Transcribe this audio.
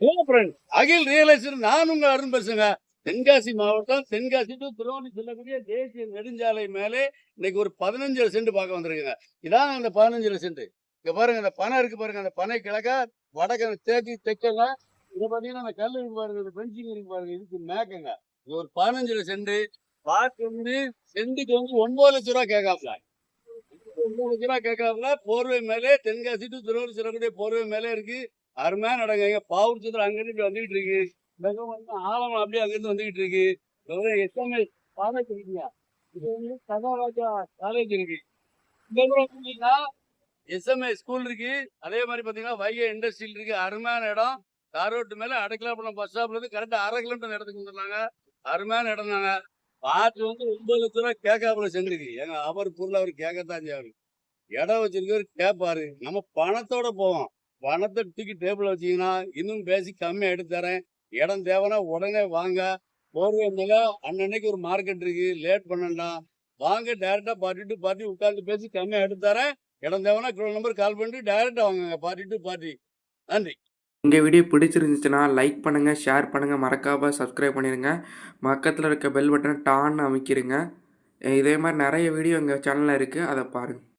Hello friend. Akhil real estate நான் உங்க அருண் பேசுறேங்க. தென்காசி மாவட்டம், தென்காசி டூ திருவாரூர் செல்லக்கூடிய தேசிய நெடுஞ்சாலை மேலே இன்னைக்கு ஒரு 15,00,000 சென்ட் பார்க்க வந்திருக்குங்க. இதாங்க அந்த 15,00,000 சென்ட். இங்க பாருங்க அந்த பனை இருக்கு பாருங்க. அந்த பனை கிழக்கா, வடக்க தேக்கு தெற்கங்க. இங்க பார்த்தீங்கன்னா அந்த கல்லு இருக்கு பாருங்க. இந்த பென்சிங் இருக்கு பாருங்க. இதுக்கு மேக்கங்க. இது ஒரு 15,00,000 சென்ட். பார்க்க வந்து சென்ட்டுக்கு வந்து ரூ. 9,00,000 கேட்காப்ல. ரூ. 9,00,000 கேட்காப்ல. போர்வை மேலே தென்காசி டூ திருவாரூர் செல்லக்கூடிய போர்வை மேலே இருக்கு. அருமையா நடக்குங்க. பாவூர் சத்திரம் அங்கிருந்து இப்படி வந்துகிட்டு இருக்கு. மிகவும் வந்து ஆலமரம் அப்படியே அங்கிருந்து வந்துகிட்டு இருக்கு. எஸ்எம்ஐ காலேஜ் இருக்குங்க. இது வந்து சகாராஜா காலேஜ் இருக்கு. இந்த கூட பார்த்தீங்கன்னா எஸ்எம்ஐ ஸ்கூல் இருக்கு. அதே மாதிரி பார்த்தீங்கன்னா வைகை இண்டஸ்ட்ரியல் இருக்கு. அருமையான இடம். தார் ரோட்டு மேல அடைக்கலாபுரம் பஸ் ஸ்டாப்ல இருந்து கரெக்டா 1/2 கிலோமீட்டர் இடத்துக்கு வந்துருந்தாங்க. அருமையான இடம் தாங்க. பார்த்து வந்து ரூ. 9,00,000 கேட்காப்புல சென்றிருக்கு. ஏங்க அவர் பொருள் அவர் கேட்கத்தான் செய்வாரு. இடம் வச்சிருக்கவர் கேட்பாரு. நம்ம பணத்தோட போவோம். பணத்தை தூக்கி டேபிள்ல வச்சீங்கன்னா, இன்னும் பேசி கம்மியா எடுத்து தரேன். இடம் தேவைன்னா உடனே வாங்க. போர்வை மேல அன்னன்னைக்கு ஒரு மார்க்கெட் இருக்கு. லேட் பண்ண வேண்டாம். வாங்க டைரக்ட்டா பார்ட்டி டு பார்ட்டி உட்கார்ந்து பேசி கம்மியா எடுத்து தரேன். இடம் தேவைன்னா இவ்வளோ நம்பர் கால் பண்ணிட்டு டைரக்ட்டா வாங்கங்க. Party to party. நன்றி. இந்த வீடியோ பிடிச்சிருந்துச்சுன்னா லைக் பண்ணுங்கள், ஷேர் பண்ணுங்கள், மறக்காம சப்ஸ்கிரைப் பண்ணிடுங்க. பக்கத்தில் இருக்க பெல் பட்டனை டான்னு அமைக்கிருங்க. இதே மாதிரி நிறைய வீடியோ எங்கள் சேனலில் இருக்குது, அதை பாருங்கள்.